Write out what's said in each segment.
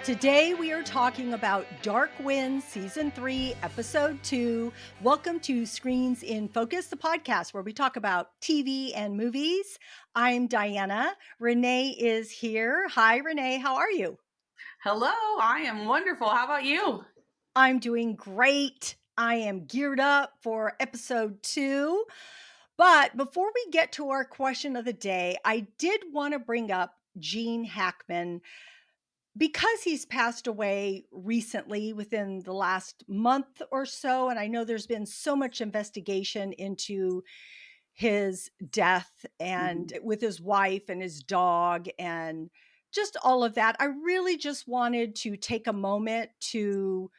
Today we are talking about Dark Winds Season 3, Episode 2. Welcome to Screens in Focus, the podcast where we talk about TV and movies. I'm Diana. Renee is here. Hi, Renee. How are you? Hello, I am wonderful. How about you? I'm doing great. I am geared up for Episode 2. But before we get to our question of the day, I did want to bring up Gene Hackman because he's passed away recently within the last month or so, and I know there's been so much investigation into his death and Mhm. with his wife and his dog and just all of that. I really just wanted to take a moment to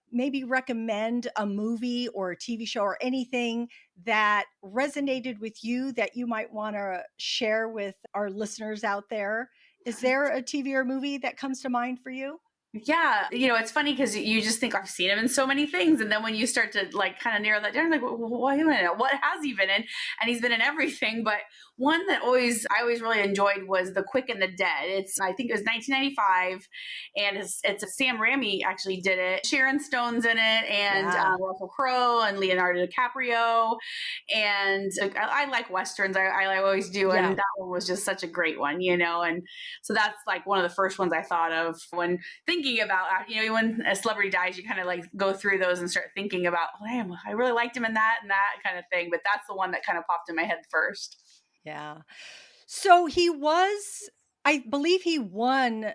maybe recommend a movie or a TV show or anything that resonated with you that you might want to share with our listeners out there. Is there a TV or movie that comes to mind for you? Yeah, it's funny because you just think I've seen him in so many things, and then when you start to like kind of narrow that down, like, wait a minute, what has he been in? And he's been in everything. But one that I always really enjoyed was The Quick and the Dead. I think it was 1995, and it's a Sam Raimi actually did it. Sharon Stone's in it, and Yeah. Russell Crowe and Leonardo DiCaprio. And I like westerns. I always do, Yeah. and that one was just such a great one, And so that's like one of the first ones I thought of when thinking about, when a celebrity dies, you kind of like go through those and start thinking about, oh, damn, I really liked him in that and that kind of thing. But that's the one that kind of popped in my head first. Yeah. So he was, I believe he won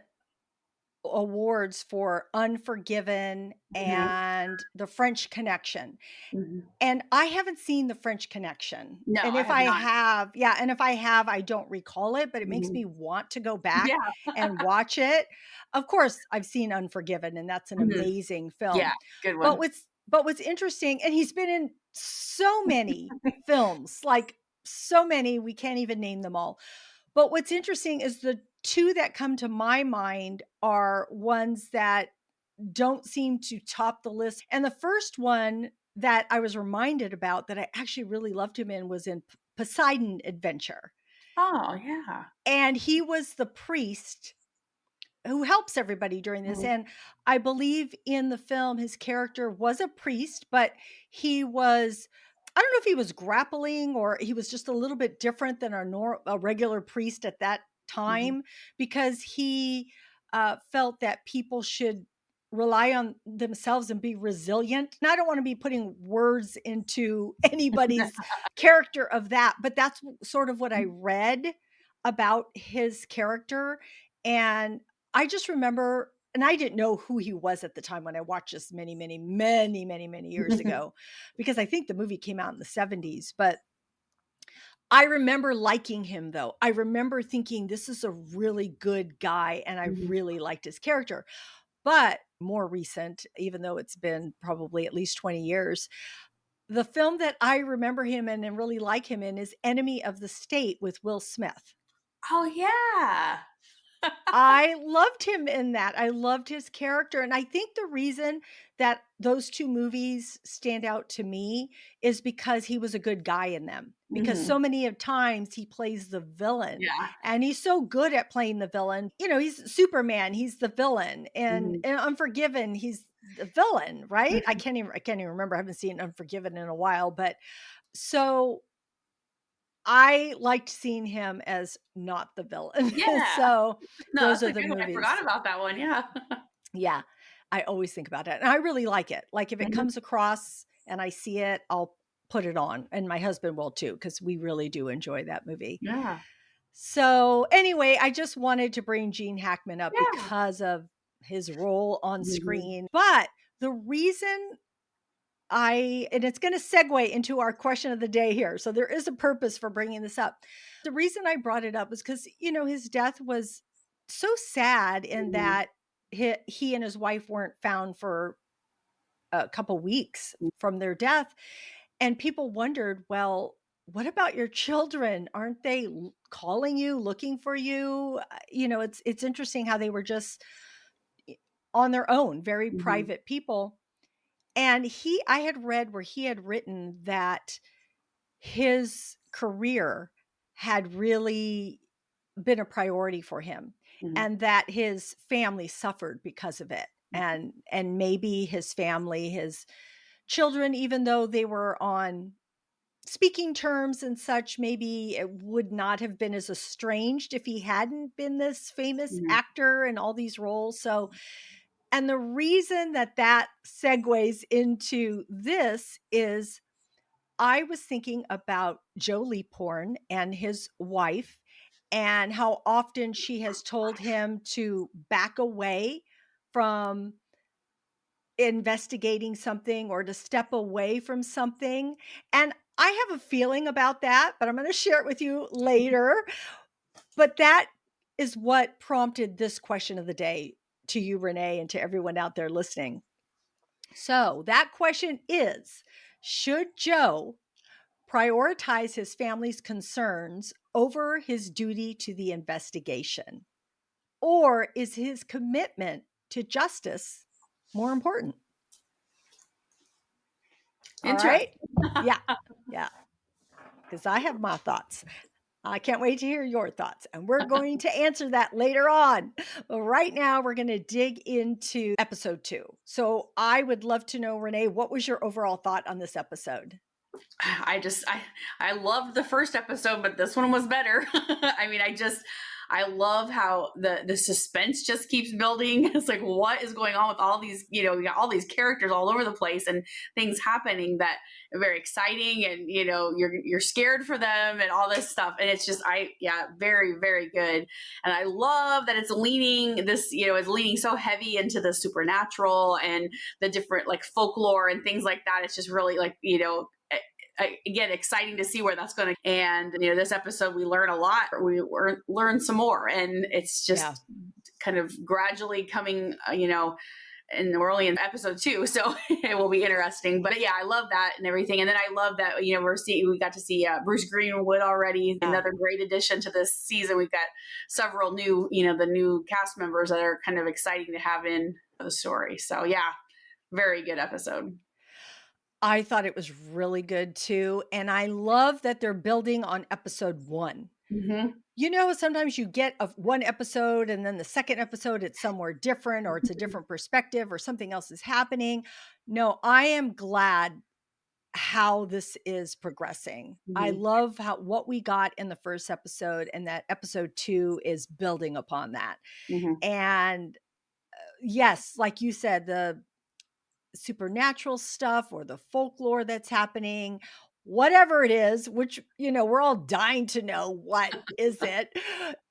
awards for Unforgiven Hmm. and The French Connection. Hmm. And I haven't seen The French Connection. No, And I if have I not. have, yeah, and if I have, I don't recall it, but it makes Hmm. me want to go back Yeah. and watch it. Of course, I've seen Unforgiven, and that's an Hmm. amazing Yeah. film. Good But one. what's interesting, and he's been in so many films, like so many, we can't even name them all. But what's interesting is the two that come to my mind are ones that don't seem to top the list. And the first one that I was reminded about that I actually really loved him in was in Poseidon Adventure. Oh, yeah. And he was the priest who helps everybody during this. Mhm. And I believe in the film, his character was a priest, but he was, I don't know if he was grappling or he was just a little bit different than a regular priest at that Mhm. time because he felt that people should rely on themselves and be resilient. And I don't want to be putting words into anybody's character of that, but that's sort of what I read about his character. And I just remember, and I didn't know who he was at the time when I watched this many, many, many, many, many years ago, because I think the movie came out in the 70s. But I remember liking him though. I remember thinking this is a really good guy, and I Mhm. really liked his character. But more recent, even though it's been probably at least 20 years, the film that I remember him in and really like him in is Enemy of the State with Will Smith. Oh, yeah. I loved him in that. I loved his character, and I think the reason that those 2 movies stand out to me is because he was a good guy in them. Because Hmm. so many of times he plays the villain, Yeah. and he's so good at playing the villain. You know, he's Superman, he's the villain, and Hmm. in Unforgiven, he's the villain, right? I can't even remember. I haven't seen Unforgiven in a while, but so I liked seeing him as not the villain. Yeah. So, No, those that's are a the good one. I forgot movies. about that one. Yeah. Yeah, I always think about it, and I really like it. Like, if it Mhm. comes across and I see it, I'll put it on, and my husband will too, because we really do enjoy that movie. Yeah. So, anyway, I just wanted to bring Gene Hackman up Yeah. because of his role on Mhm. screen, but the reason and it's gonna segue into our question of the day here, so there is a purpose for bringing this up. The reason I brought it up is because, his death was so sad in Mhm. that he and his wife weren't found for a couple weeks from their death, and people wondered, "Well, what about your children? Aren't they calling you, looking for you?" It's interesting how they were just on their own, very Mhm. private people. And I had read where he had written that his career had really been a priority for him. Mhm. and that his family suffered because of it. And maybe his family, his children, even though they were on speaking terms and such, maybe it would not have been as estranged if he hadn't been this famous Mhm. actor in all these roles. So, and the reason that that segues into this is I was thinking about Joe Leaphorn and his wife and how often she has told him to back away from investigating something or to step away from something. And I have a feeling about that, but I'm going to share it with you later. But that is what prompted this question of the day to you, Renee, and to everyone out there listening. So that question is, should Joe prioritize his family's concerns over his duty to the investigation? Or is his commitment to justice more important? All right. Interesting. Yeah. Yeah. Because I have my thoughts. I can't wait to hear your thoughts. And we're going to answer that later on. But right now, we're going to dig into episode 2. So I would love to know, Renee, what was your overall thought on this episode? I loved the first episode, but this one was better. I mean, I love how the suspense just keeps building. It's like, what is going on with all these, you got all these characters all over the place and things happening that are very exciting, and you're scared for them and all this stuff. And it's just very, very good. And I love that it's leaning so heavy into the supernatural and the different like folklore and things like that. It's just really like, again, exciting to see where that's going to. And this episode we learn a lot, we learn some more, and it's Yeah. just kind of gradually coming, and we're only in episode 2, so it will be interesting. But yeah, I love that and everything. And then I love that we got to see Bruce Greenwood already, Yeah. another great addition to this season. We've got several new, the new cast members that are kind of exciting to have in the story. So yeah, very good episode. I thought it was really good too. And I love that they're building on episode 1. Mm-hmm. Sometimes you get one episode and then the second episode, it's somewhere different or it's a different perspective or something else is happening. No, I am glad how this is progressing. I Mm-hmm. love what we got in the first episode, and that episode 2 is building upon that. Mm-hmm. And yes, like you said, the supernatural stuff or the folklore that's happening, whatever it is, which, we're all dying to know what is it,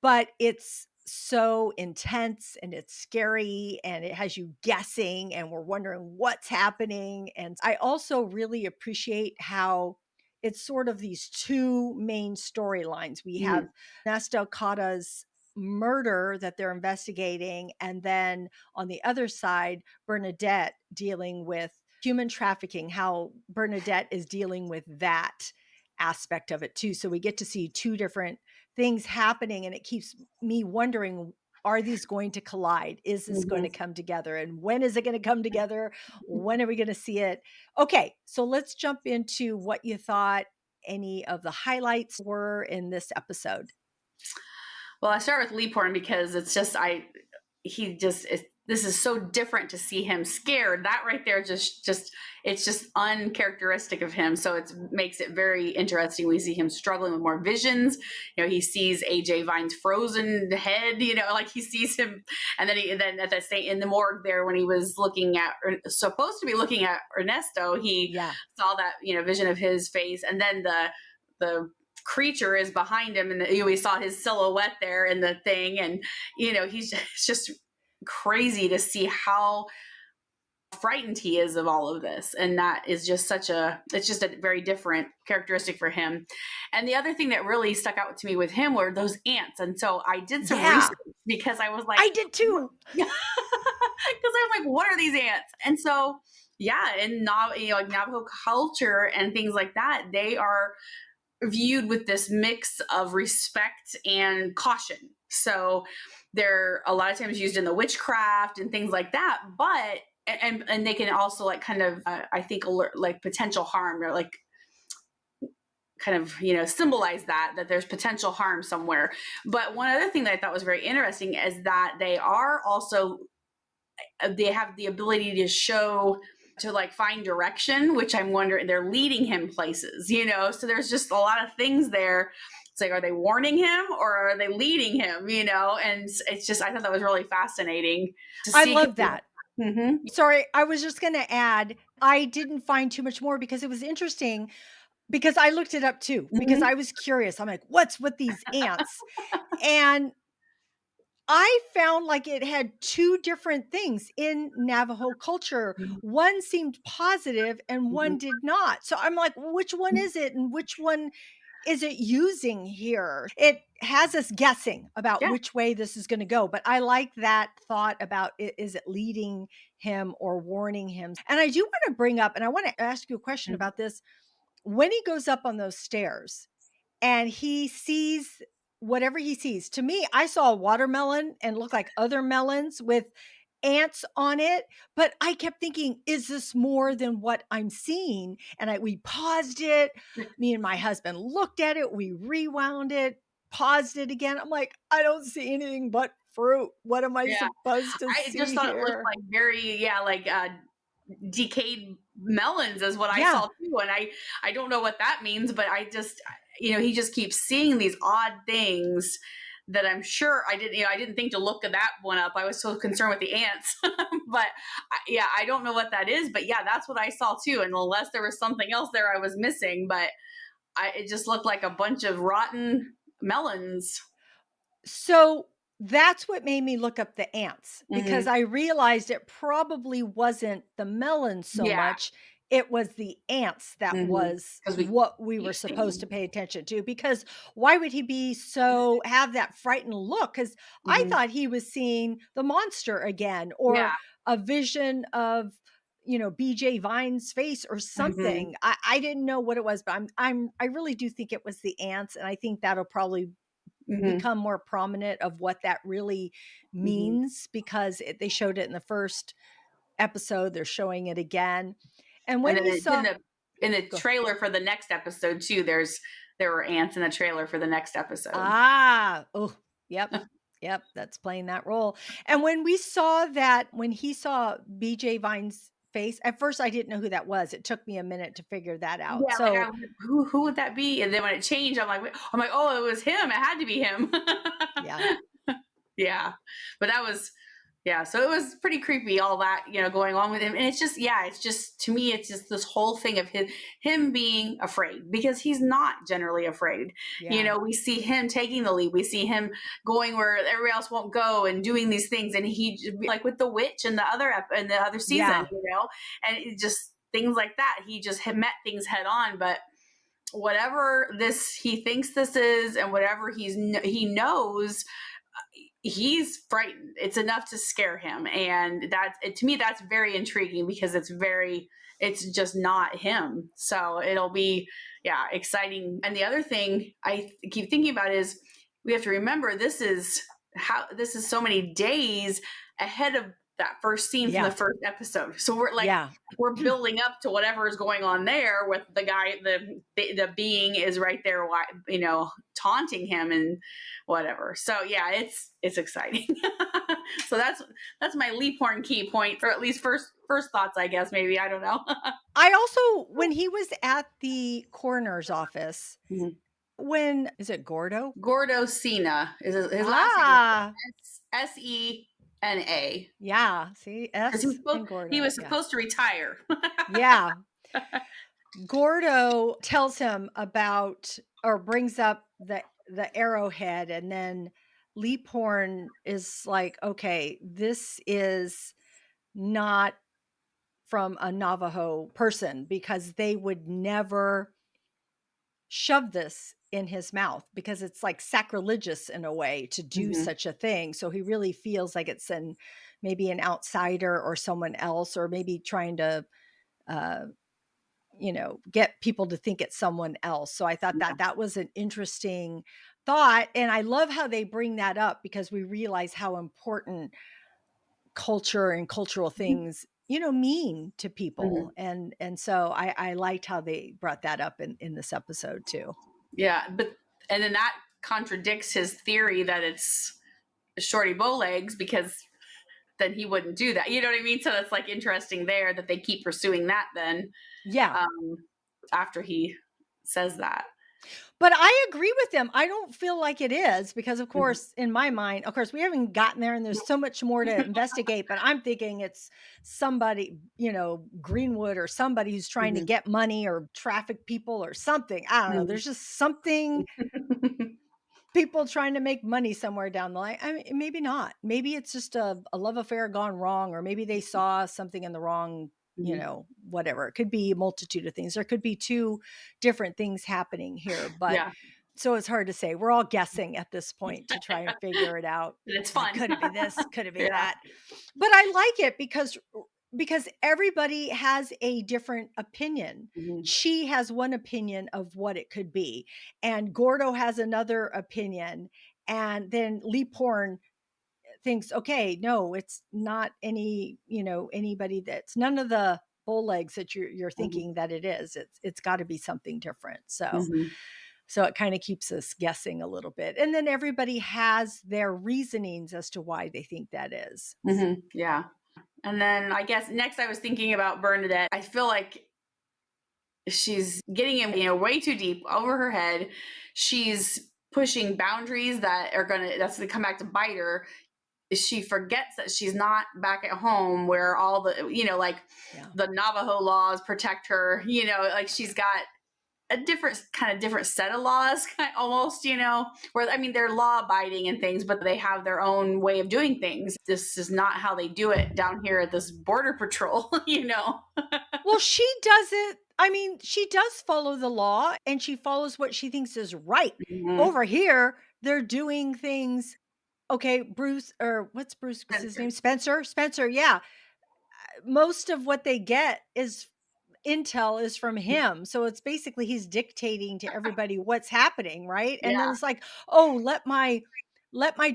but it's so intense and it's scary and it has you guessing and we're wondering what's happening. And I also really appreciate how it's sort of these two main storylines. We have Mm-hmm. Nesta Okada's murder that they're investigating, and then on the other side, Bernadette dealing with human trafficking, how Bernadette is dealing with that aspect of it too. So we get to see two different things happening, and it keeps me wondering, are these going to collide? Is this going to Mm-hmm. come together? And when is it going to come together? When are we going to see it? Okay, so let's jump into what you thought any of the highlights were in this episode. Well, I start with Leaphorn because it's just he just this is so different to see him scared. That right there just it's just uncharacteristic of him. So it makes it very interesting. We see him struggling with more visions. He sees AJ Vine's frozen head. Like he sees him, and then at that same in the morgue there when he was looking at supposed to be looking at Ernesto, he Yeah. saw that vision of his face, and then the creature is behind him, and we saw his silhouette there in the thing, and it's just crazy to see how frightened he is of all of this. And that is just it's just a very different characteristic for him. And the other thing that really stuck out to me with him were those ants. And so I did some Yeah. research because I was like, I did too. because I'm like, what are these ants? And so yeah, in like Navajo culture and things like that, they are viewed with this mix of respect and caution. So they're a lot of times used in the witchcraft and things like that, but and they can also like kind of I think alert like potential harm, or like kind of, symbolize that there's potential harm somewhere. But one other thing that I thought was very interesting is that they are also, they have the ability to show, to like find direction, which I'm wondering, they're leading him places, so there's just a lot of things there. It's like, are they warning him or are they leading him, and it's just, I thought that was really fascinating to I see. love that. Mm-hmm. Sorry, I was just going to add, I didn't find too much more because it was interesting because I looked it up too because Mm-hmm. I was curious. I'm like, what's with these ants? And I found like it had two different things in Navajo culture. One seemed positive and one Mm-hmm. did not. So I'm like, which one is it and which one is it using here? It has us guessing about Yeah. which way this is going to go. But I like that thought about is it leading him or warning him? And I do want to bring up, and I want to ask you a question Mm-hmm. about this. When he goes up on those stairs, and he sees whatever he sees. To me, I saw a watermelon and looked like other melons with ants on it, but I kept thinking, is this more than what I'm seeing? And we paused it. Me and my husband looked at it, we rewound it, paused it again. I'm like, I don't see anything but fruit. What am I Yeah. supposed to I just see thought it looked here? like very, yeah, like decayed melons is what I Yeah. saw too. And I don't know what that means, but I just, he just keeps seeing these odd things that I'm sure I didn't think to look at that one up. I was so concerned with the ants, but yeah, I don't know what that is, but yeah, that's what I saw too. And unless there was something else there I was missing, but it just looked like a bunch of rotten melons. So that's what made me look up the ants because Hmm. I realized it probably wasn't the melons so Yeah. much. It was the ants that was Because we what we were keep supposed to seeing. pay attention to. Because why would he be so have that frightened look? Because I Hmm. thought he was seeing the monster again Yeah. or a vision of BJ Vine's face or Hmm. something. I didn't know what it was, but I really do think it was the ants, and I think that'll probably Hmm. become more prominent of what that really Hmm. means because they showed it in the first episode. They're showing it again. And And when then he it's in saw, the go, trailer for the next episode too. There were ants in the trailer for the next episode. oh, yep. Yep, that's playing that role. And when we saw that, when he saw BJ Vine's face, at first I didn't know who that was. It took me a minute to figure that out. Yeah, like I So, was like, who would that be? And then when it changed, I'm like, oh, it was him. It had to be him. yeah, Yeah, but that was, yeah. So it was pretty creepy, all that going on with him, and it's just, yeah, it's just, to me, it's just this whole thing of him being afraid because he's not generally afraid. yeah, We see him taking the lead. We see him going where everybody else won't go and doing these things, and like with the witch and the other season, yeah. and it just things like that. He just had met things head on, but whatever this he thinks this is and whatever he knows, he's frightened. It's enough to scare him, and to me that's very intriguing because it's just not him. So it'll be, yeah, exciting. And the other thing I keep thinking about is we have to remember this is so many days ahead of that first scene from the Yeah. first episode. So we're like, Yeah. we're building up to whatever is going on there with the guy, the being is right there, taunting him and whatever. So yeah, it's exciting. So that's my Leaphorn key point, or at least first thoughts, I guess. Maybe, I don't know. I also, when he was at the coroner's office, Mhm. when is it Gordo? Gordo Cena is his last name Ah, is Sena, yeah. See, because S and he Gordo. was Yeah. supposed to retire. Yeah. Gordo tells him about or brings up the arrowhead, and then Leaphorn is like, okay, this is not from a Navajo person because they would never shove this in his mouth because it's like sacrilegious in a way to do Hmm. such a thing. So he really feels like it's maybe an outsider or someone else, or maybe trying to, uh, get people to think it's someone else. So I thought Yeah. that was an interesting thought. And I love how they bring that up because we realize how important culture and cultural things mean to people. Mhm. And so I liked how they brought that up in this episode too. Yeah, but and then that contradicts his theory that it's Shorty Bowlegs, because then he wouldn't do that. You know what I mean? So that's like interesting there that they keep pursuing that then, Yeah. um, after he says that. But I agree with them. I don't feel like it is because, of Mhm. course, in my mind, of course, we haven't gotten there and there's so much more to investigate. But I'm thinking it's somebody, Greenwood or somebody who's trying to Mhm. get money or traffic people or something. I don't know. Mhm. There's just something, people trying to make money somewhere down the line. I mean, maybe not. Maybe it's just a love affair gone wrong, or maybe they saw something in the wrong, Mhm. whatever. It could be a multitude of things. There could be two different things happening here. But Yeah, so it's hard to say. We're all guessing at this point to try and figure it out. it's Like, fun. could it be this? Could it be Yeah. that? But I like it because everybody has a different opinion. Mhm. She has one opinion of what it could be, and Gordo has another opinion, and then Lee Porn thinks, okay, no, it's not anybody, that's none of the bull legs that you're Mhm. thinking that it is. It's got to be something different. So Mhm. it kind of keeps us guessing a little bit. And then everybody has their reasonings as to why they think that is. Mhm. Yeah. And then I guess next I was thinking about Bernadette. I feel like she's getting in, way too deep over her head. She's pushing boundaries that's gonna come back to bite her. She forgets that she's not back at home where all the, like Yeah. the Navajo laws protect her, like she's got a different set of laws, almost, where, I mean, they're law abiding and things, but they have their own way of doing things. This is not how they do it down here at this border patrol, Well, she doesn't. I mean, she does follow the law and she follows what she thinks is right. Mhm. Over here, they're doing things. Okay, Bruce, or what's Bruce's name? Spencer. Spencer, yeah. Most of what they get is intel is from him. So it's basically he's dictating to everybody what's happening, right? And then Yeah. it's like, "Oh, let my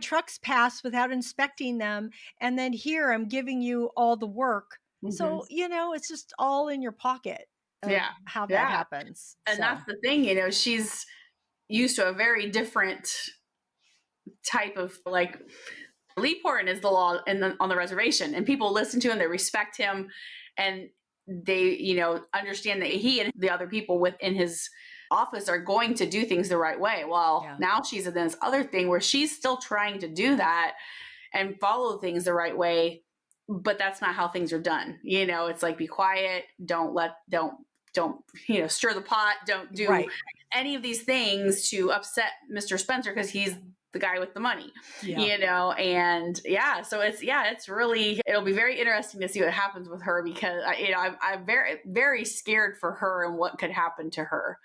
trucks pass without inspecting them, and then here I'm giving you all the work." Hmm. So, it's just all in your pocket of Yeah. how that Yeah. happens. And that's So, the thing, she's used to a very different type of, like, Leaphorn is the law on the reservation, and people listen to him, they respect him, and they, understand that he and the other people within his office are going to do things the right way. Well, yeah. now she's in this other thing where she's still trying to do that and follow things the right way, but that's not how things are done. It's like, be quiet, don't stir the pot, don't do Right. any of these things to upset Mr. Spencer, because he's the guy with the money. Yeah. And yeah, so it's really, it'll be very interesting to see what happens with her, because I'm very, very scared for her and what could happen to her.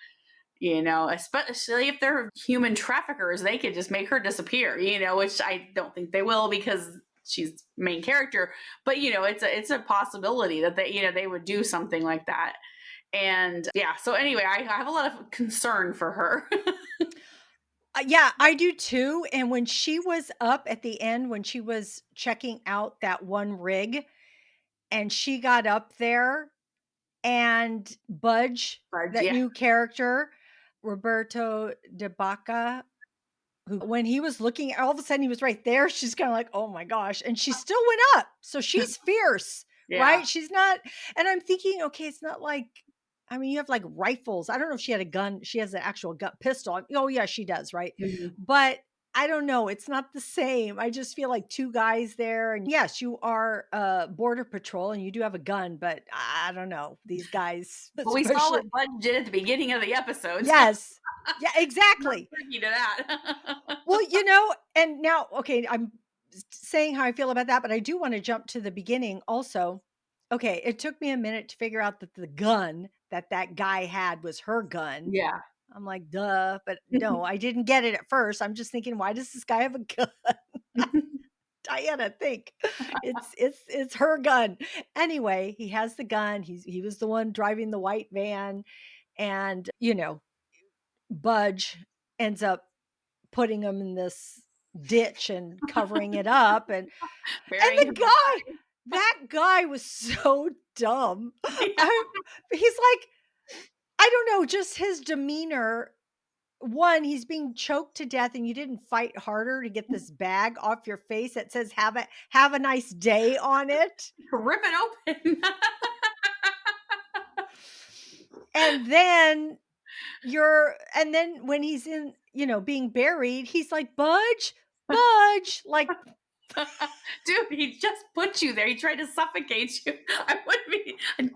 Especially if they're human traffickers, they could just make her disappear, which I don't think they will, because she's main character. But it's a possibility that they would do something like that. And yeah, so anyway, I have a lot of concern for her. Yeah, I do too. And when she was up at the end, when she was checking out that one rig and she got up there, and Budge, But that yeah. new character, Roberto De Baca, who, when he was looking, all of a sudden he was right there. She's kind of like, oh my gosh. And she still went up. So she's fierce, Yeah. right? She's not, and I'm thinking, okay, it's not like, I mean, you have like rifles. I don't know if she had a gun. She has an actual gun pistol. Oh, yeah, she does, right? Mhm. But I don't know. It's not the same. I just feel like two guys there. And yes, you are border patrol and you do have a gun, but I don't know. These guys, But we saw especially. what Bud did at the beginning of the episode, so Yes. Yeah, not exactly. privy to that. Well, and now, okay, I'm saying how I feel about that, but I do want to jump to the beginning also. Okay, it took me a minute to figure out that the gun that guy had was her gun. Yeah. I'm like, duh, but no, I didn't get it at first. I'm just thinking, why does this guy have a gun? Diana, think it's her gun. Anyway, he has the gun. He was the one driving the white van, and Budge ends up putting him in this ditch and covering it up, and Burying him the guy alive. That guy was so dumb. Yeah. I He's like, I don't know, just his demeanor. One, he's being choked to death and you didn't fight harder to get this bag off your face that says have a nice day on it. Rip it open. And then and then when he's in, being buried, he's like, "Budge, Budge." Like, Dude, he just put you there. He tried to suffocate you. I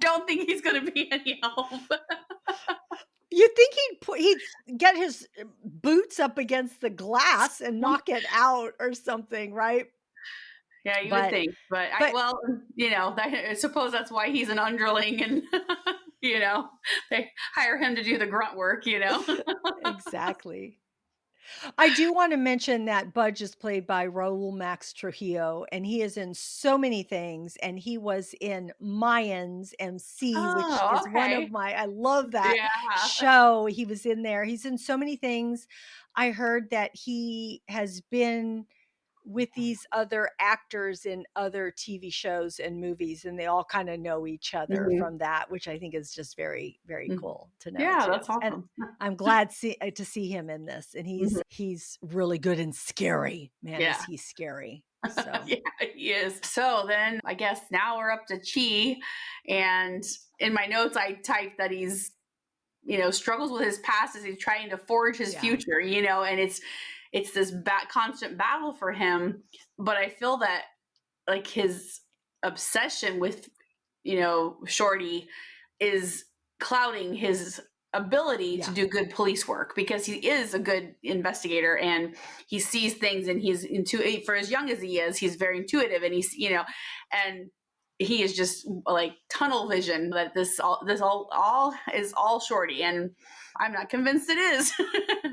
don't think he's gonna be any help. you'd think he'd get his boots up against the glass and knock it out or something, right? Yeah, you would But think, but but I suppose that's why he's an underling, and they hire him to do the grunt work. exactly. I do want to mention that Budge is played by Raul Max Trujillo, and he is in so many things. And he was in Mayans MC, which Oh, is one of okay. my, I love that Yeah. show. He was in there. He's in so many things. I heard that he has been with these other actors in other TV shows and movies, and they all kind of know each other Mhm. from that, which I think is just very, very Mm. cool to know Yeah, too. that's And awesome. I'm glad to see him in this, and Mhm. he's really good and scary. Man, is Yeah. he scary? So Yeah, he is. So then I guess now we're up to Chi, and in my notes I typed that he's struggles with his past as he's trying to forge his yeah, future, and it's this constant battle for him. But I feel that like his obsession with Shorty is clouding his ability to yeah, do good police work because he is a good investigator and he sees things and he's intuitive for as young as he is. He's very intuitive and and he is just like tunnel vision that this all is all Shorty, and I'm not convinced it is.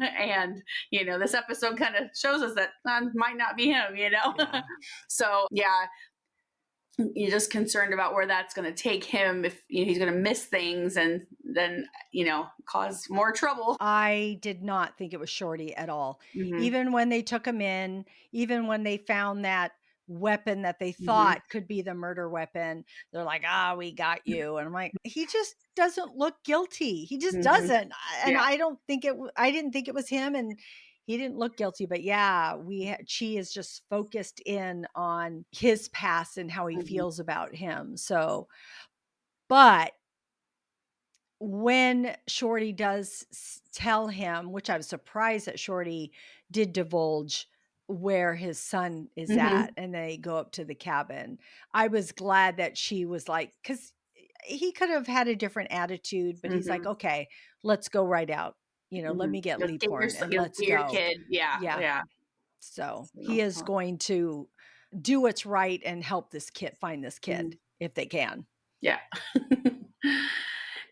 And this episode kind of shows us that might not be him. yeah. So yeah, you're just concerned about where that's going to take him if he's going to miss things and then cause more trouble. I did not think it was Shorty at all. Hmm. Even when they took him in, even when they found that weapon that they Hmm. thought could be the murder weapon, they're like, "Ah, we got you." And I'm like, he just doesn't look guilty. He just Hmm. doesn't. And Yeah. I don't think I didn't think it was him, and he didn't look guilty. But yeah, Chi is just focused in on his past and how he Hmm. feels about him. So, but when Shorty does tell him, which I was surprised that Shorty did divulge where his son is Hmm. at, and they go up to the cabin. I was glad that she was like, because he could have had a different attitude, but he's like, Hmm. okay, let's go right out. Let Hmm. me get Just get Leaphorn and get let's your go. kid. Yeah. Yeah. Yeah. So he So, is going to do what's right and help this kid find this kid mhm. if they can. Yeah.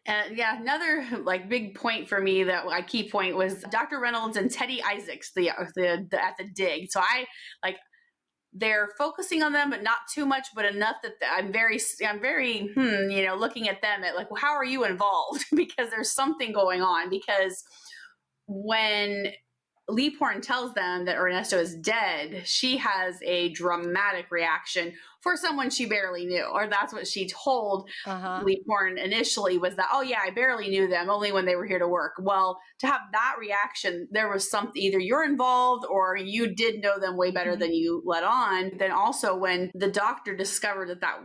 And yeah, another like big point for me that a key point was Dr. Reynolds and Teddy Isaacs, the at the dig. So I like they're focusing on them, but not too much, but enough that I'm very looking at them at like, well, how are you involved? Because there's something going on. Because when Leaphorn tells them that Ernesto is dead, she has a dramatic reaction for someone she barely knew, or that's what she told Uh huh. Leaphorn initially was that, oh yeah, I barely knew them, only when they were here to work. Well, to have that reaction, there was something, either you're involved or you did know them way better Hmm. than you let on. Then also when the doctor discovered that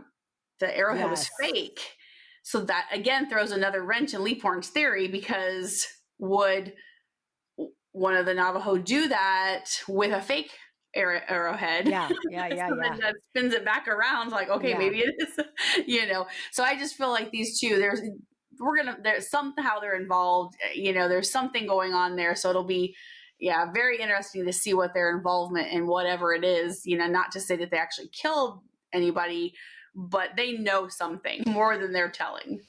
the arrowhead was Yes. fake, so that again throws another wrench in Leaphorn's theory because would one of the Navajo do that with a fake arrowhead. Yeah. Yeah. Yeah. So then Yeah. that spins it back around like, okay, Yeah. maybe it is. So I just feel like these two, there's somehow they're involved. There's something going on there, so it'll be yeah, very interesting to see what their involvement in whatever it is. Not to say that they actually killed anybody, but they know something more than they're telling.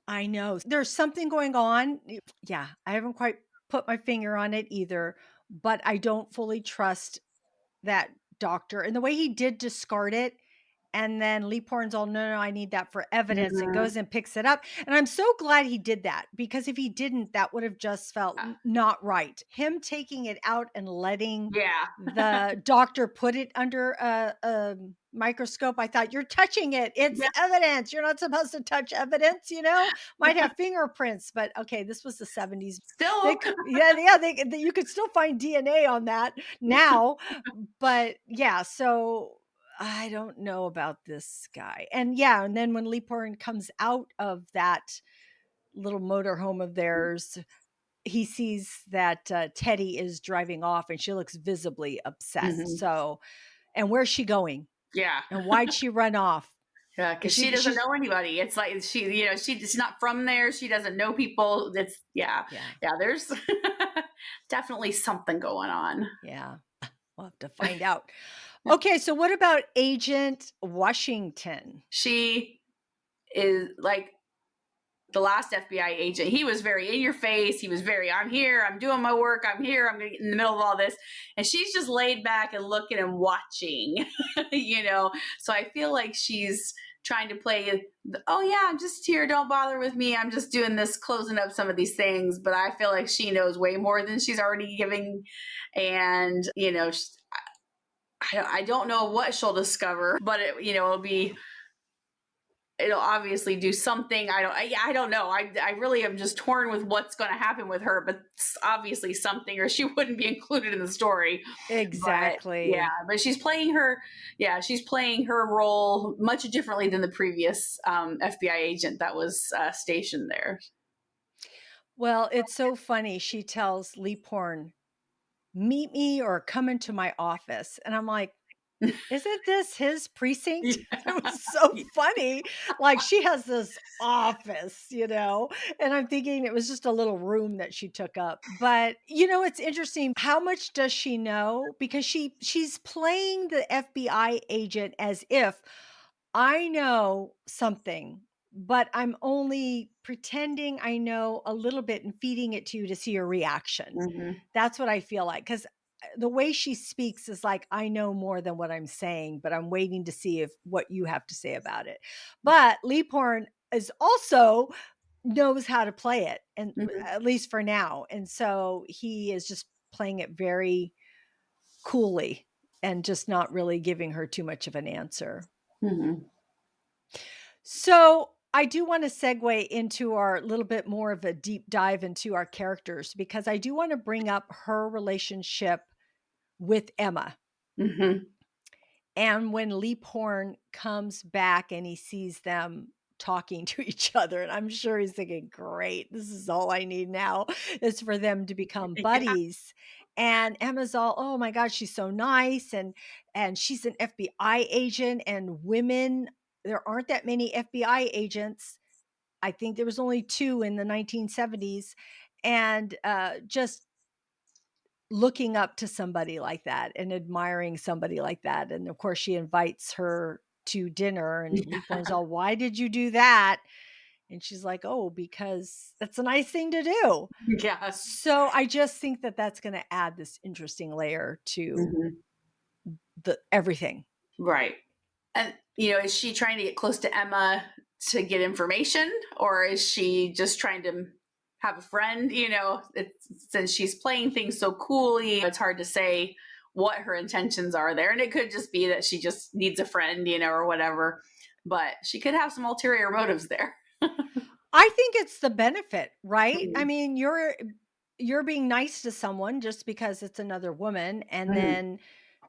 I know. There's something going on. Yeah, I haven't quite put my finger on it either, but I don't fully trust that doctor and the way he did discard it. And then Leaphorn's all, no, no, I need that for evidence and Mhm. goes and picks it up. And I'm so glad he did that because if he didn't, that would have just felt not right. Him taking it out and letting Yeah. the doctor put it under microscope. I thought, "You're touching it. It's Yeah. evidence. You're not supposed to touch evidence, you know? Might have fingerprints." But okay, this was the '70s. They Still. could, yeah, you could still find DNA on that now, but yeah, so I don't know about this guy. And yeah, and then when Leaphorn comes out of that little motorhome of theirs, he sees that Teddy is driving off and she looks visibly upset. Mhm. So, and where's she going? Yeah. And why'd she run off? Yeah, Is because she she doesn't she's know anybody. It's like she's not from there. She doesn't know people. It's yeah, yeah, yeah. There's definitely something going on. yeah. We'll have to find out. Okay, so what about Agent Washington? She is like the last FBI agent. He was very in your face. He was very, I'm here, I'm doing my work, I'm here, I'm gonna get in the middle of all this. And she's just laid back and looking and watching, you know. So I feel like she's trying to play, oh yeah, I'm just here, don't bother with me. I'm just doing this, closing up some of these things. But I feel like she knows way more than she's already giving. And, I don't know what she'll discover, but it'll obviously do something. I don't know. I really am just torn with what's going to happen with her, but it's obviously something or she wouldn't be included in the story. But yeah, Exactly. but she's playing her role much differently than the previous FBI agent that was stationed there. Well, it's so funny. She tells Leaphorn, "Meet me or come into my office." And I'm like, "Isn't this his precinct?" Yeah. It was so funny. Like, she has this office, and I'm thinking it was just a little room that she took up. But, it's interesting. How much does she know? Because she's playing the FBI agent as if I know something, but I'm only pretending I know a little bit and feeding it to you to see your reaction. Hmm. That's what I feel like, 'cause the way she speaks is like, I know more than what I'm saying, but I'm waiting to see if what you have to say about it. But Leaphorn is also knows how to play it, and Hmm. at least for now. And so he is just playing it very coolly and just not really giving her too much of an answer. Hmm. So I do want to segue into our little bit more of a deep dive into our characters because I do want to bring up her relationship with Emma. Hmm. And when Leaphorn comes back and he sees them talking to each other, and I'm sure he's thinking, great, this is all I need now is for them to become Yeah. buddies. And Emma's all, oh my God, she's so nice. And she's an FBI agent, and women, there aren't that many FBI agents. I think there was only two in the 1970s. And just looking up to somebody like that and admiring somebody like that. And of course, she invites her to dinner, and Leaphorn's all, "Why did you do that?" And she's like, "Oh, because that's a nice thing to do." Yeah. So I just think that that's going to add this interesting layer to Hmm. the everything. Right. And, is she trying to get close to Emma to get information, or is she just trying to have a friend? Since she's playing things so coolly, it's hard to say what her intentions are there. And it could just be that she just needs a friend, or whatever. But she could have some ulterior motives there. I think it's the benefit, right? I Mhm. mean, you're being nice to someone just because it's another woman, and Mhm. then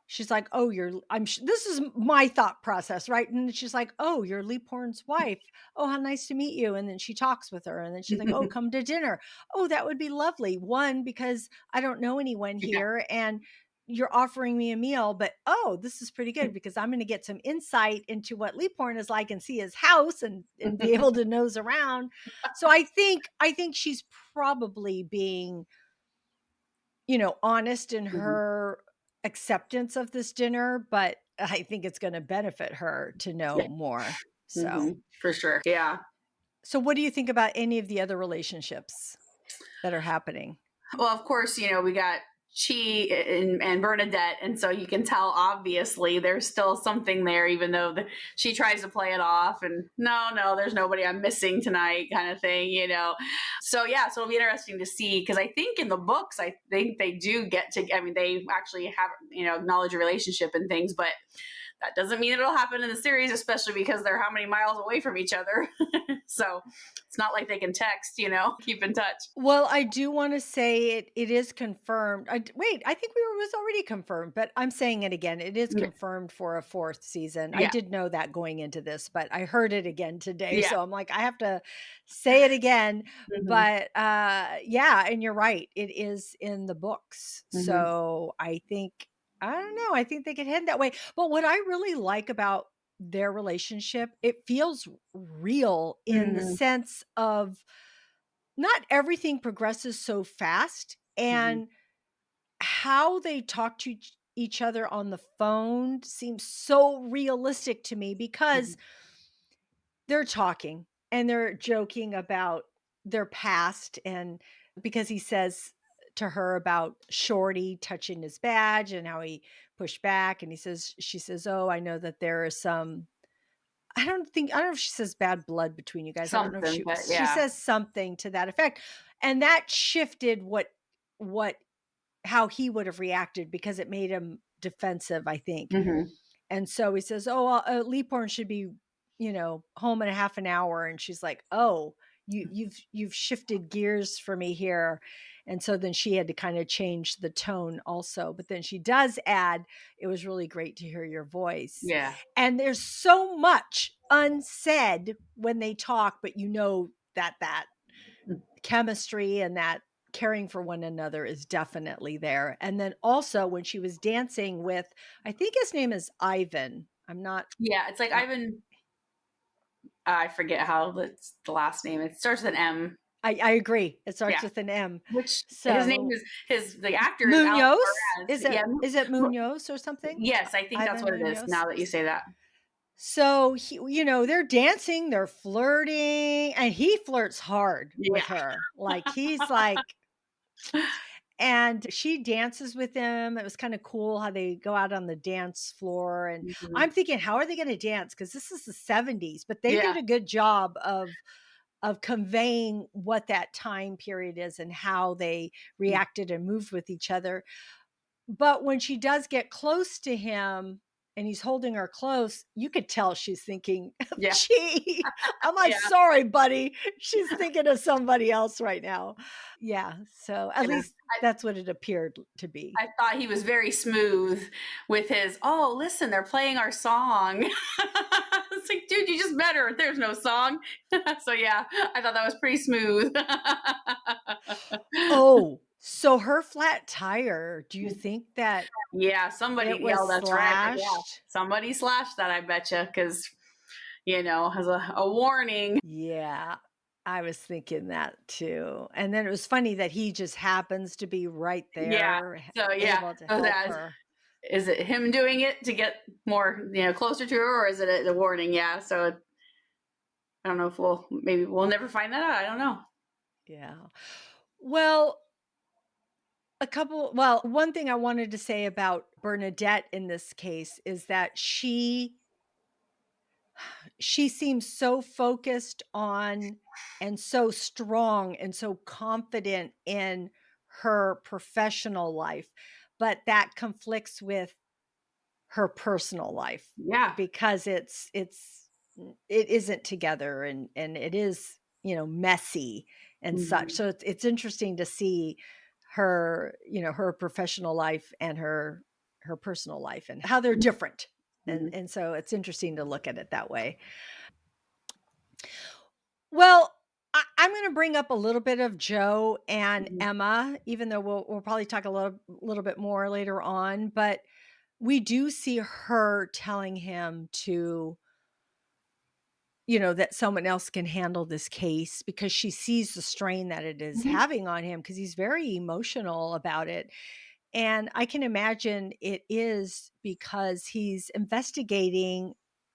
she's like, "Oh, this is my thought process, right?" And she's like, "Oh, you're Leaphorn's wife. Oh, how nice to meet you." And then she talks with her, and then she's like, "Oh, come to dinner. Oh, that would be lovely. One, because I don't know anyone Yeah. here, and you're offering me a meal, but oh, this is pretty good because I'm going to get some insight into what Leaphorn is like and see his house and be able to nose around." So I think she's probably being, honest in Mhm. her acceptance of this dinner, but I think it's going to benefit her to Yeah. know more. So, For sure. Yeah. so what do you think about any of the other relationships that are happening? Well, of course, we got Chi and Bernadette, and so you can tell obviously there's still something there, even though she tries to play it off and no, there's nobody I'm missing tonight, kind of thing. So yeah, so it'll be interesting to see because I think in the books, I think they do get to. I mean, they actually have acknowledge a relationship and things, but That doesn't mean it'll happen in the series, especially because they're how many miles away from each other. So it's not like they can text, keep in touch. Well, I do wanna say it is confirmed. Wait, I think it was already confirmed, but I'm saying it again. It is Yeah. confirmed for a 4th season. I Yeah. did know that going into this, but I heard it again today, Yeah. so I'm like, I have to say it again. Hmm. But, yeah, and you're right, it is in the books. Hmm. So I don't know, I think they could head that way. But what I really like about their relationship, it feels real in the Hmm. sense of not everything progresses so fast, Hmm. and how they talk to each other on the phone seems so realistic to me Hmm. because they're talking and they're joking about their past, and because he says to her about Shorty touching his badge and how he pushed back, and she says, "Oh, I know that there is some." I don't know if she says bad blood between you guys. I don't know if Something, but she yeah. says something to that effect, and that shifted what how he would have reacted because it made him defensive, I think. Hmm. And so he says, "Oh, Leaphorn should be, home in a half an hour." And she's like, "Oh, you've shifted gears for me here." And so then she had to kind of change the tone also. But then she does add, "It was really great to hear your voice." Yeah. And there's so much unsaid when they talk, but that chemistry and that caring for one another is definitely there. And then also when she was dancing with, I think his name is Ivan. I'm not Yeah. It's like uh, I forget how the last name. It starts with an M. I agree. It starts Yeah. with an M. Which his name So is the actor is Alex Munoz, Moraz. Yeah. is it Munoz or something? Yes, I think that's Ivan what it is. Munoz. Now that you say that. So they're dancing, they're flirting, and he flirts hard Yeah. with her. Like he's like, and she dances with him. It was kind of cool how they go out on the dance floor. And Mhm. I'm thinking, how are they going to dance? Because this is the 70s, but they did Yeah. a good job of conveying what that time period is and how they reacted and moved with each other. But when she does get close to him and he's holding her close, you could tell she's thinking of Yeah. Chi. I'm like, Yeah. sorry, buddy. She's thinking of somebody else right now. Yeah. So at Yeah. least that's what it appeared to be. I thought he was very smooth with his, oh, listen, they're playing our song. It's like, dude, you just met her. There's no song. So, yeah, I thought that was pretty smooth. Oh, so her flat tire, do you think that Yeah, it somebody was yelled, that's right. Yeah, slashed? somebody slashed that, I betcha, because, as a warning. Yeah, I was thinking that too. And then it was funny that he just happens to be right Yeah. there, So, yeah. able to So, help that her. is it him doing it to get more, closer to her, or is it a warning? Yeah. So, I don't know if maybe we'll never find that out. I don't know. Yeah. Well, one thing I wanted to say about Bernadette in this case is that she seems so focused on and so strong and so confident in her professional life, but that conflicts with her personal life Yeah. because it isn't together, and it is, messy and such. Mhm. So it's interesting to see her, her professional life and her personal life and how they're different. And Mhm. and so it's interesting to look at it that way. Well, I'm going to bring up a little bit of Joe and Mhm. Emma, even though we'll probably talk a little bit more later on. But we do see her telling him to, that someone else can handle this case because she sees the strain that it is Mhm. having on him because he's very emotional about it. And I can imagine it is because he's investigating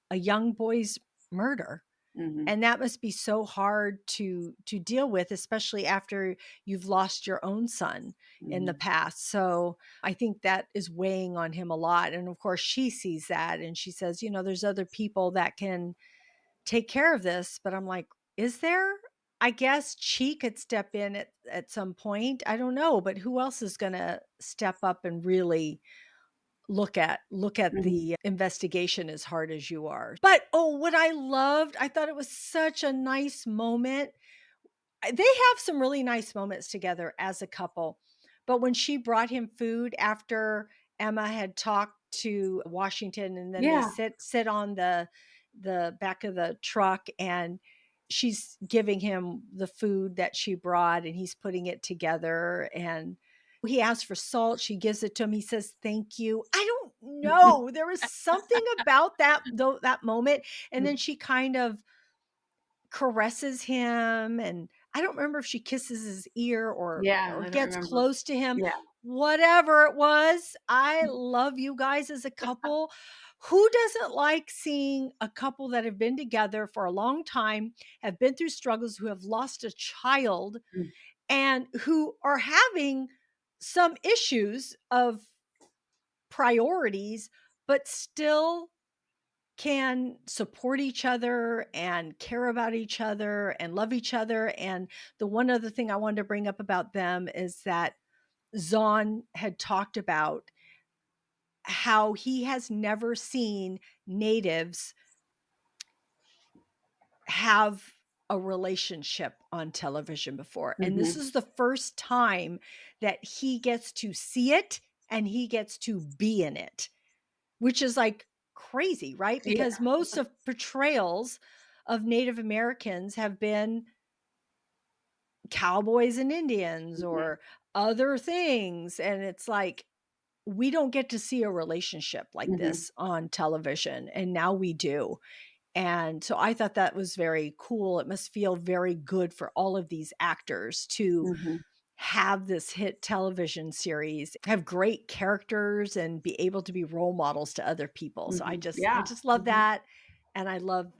a young boy's murder, Mhm. and that must be so hard to deal with, especially after you've lost your own son in the Mhm. past. So I think that is weighing on him a lot. And of course she sees that and she says, there's other people that can take care of this. But I'm like, is there? I guess Chi could step in at some point. I don't know, but who else is going to step up and really look at Mhm. the investigation as hard as you are. But, oh, what I loved, I thought it was such a nice moment. They have some really nice moments together as a couple, but when she brought him food after Emma had talked to Washington, and then they Yeah. sit on the back of the truck, and she's giving him the food that she brought, and he's putting it together, and he asks for salt, she gives it to him, he says, "Thank you." I don't know, there was something about that, though, that moment, and then she kind of caresses him, and I don't remember if she kisses his ear Yeah, or I don't gets remember. close to him. Yeah. Whatever it was, I love you guys as a couple. Who doesn't like seeing a couple that have been together for a long time, have been through struggles, who have lost a child, Mm. and who are having some issues of priorities, but still can support each other and care about each other and love each other. And the one other thing I wanted to bring up about them is that Zahn had talked about how he has never seen natives have a relationship on television before. And this Mhm. is the first time that he gets to see it and he gets to be in it. Which is, like, crazy, right? Yeah. Because most of portrayals of Native Americans have been cowboys and Indians Mhm. or other things, and it's like, we don't get to see a relationship like Mhm. this on television, and now we do. And so I thought that was very cool. It must feel very good for all of these actors to Mhm. have this hit television series, have great characters, and be able to be role models to other people. So Mhm. I Yeah. just love Mhm. that, and I love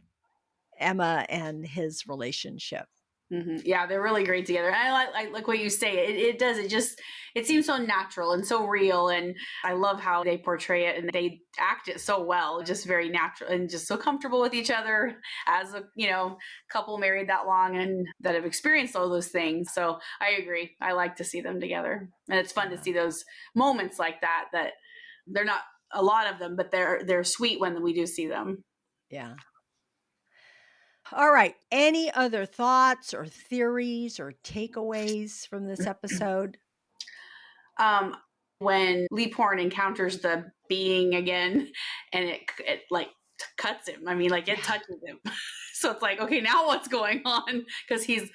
Emma and his relationship. Mhm. Yeah, they're really great together. And I like what you say. It does. It just it seems so natural and so real. And I love how they portray it and they act it so well. Just very natural and just so comfortable with each other as a couple married that long and that have experienced all those things. So I agree. I like to see them together, and it's fun to Yeah. see those moments like that. That they're not a lot of them, but they're sweet when we do see them. Yeah. All right. Any other thoughts or theories or takeaways from this episode? um, when Leaphorn encounters the being again, and it like cuts him. I mean, like it Yeah. touches him. So it's like, okay, now what's going on? Because he's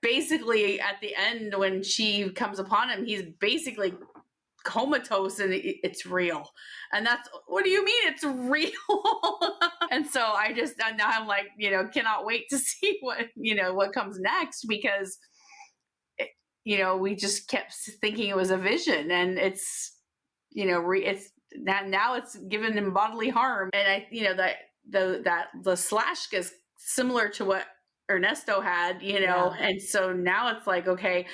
basically at the end when she comes upon him, he's basically comatose and it's real. And that's what do you mean it's real? And so I just now I'm like, cannot wait to see what comes next because it, we just kept thinking it was a vision, and it's it's now it's given him bodily harm, and I that the slash is similar to what Ernesto had, Yeah. and so now it's like okay,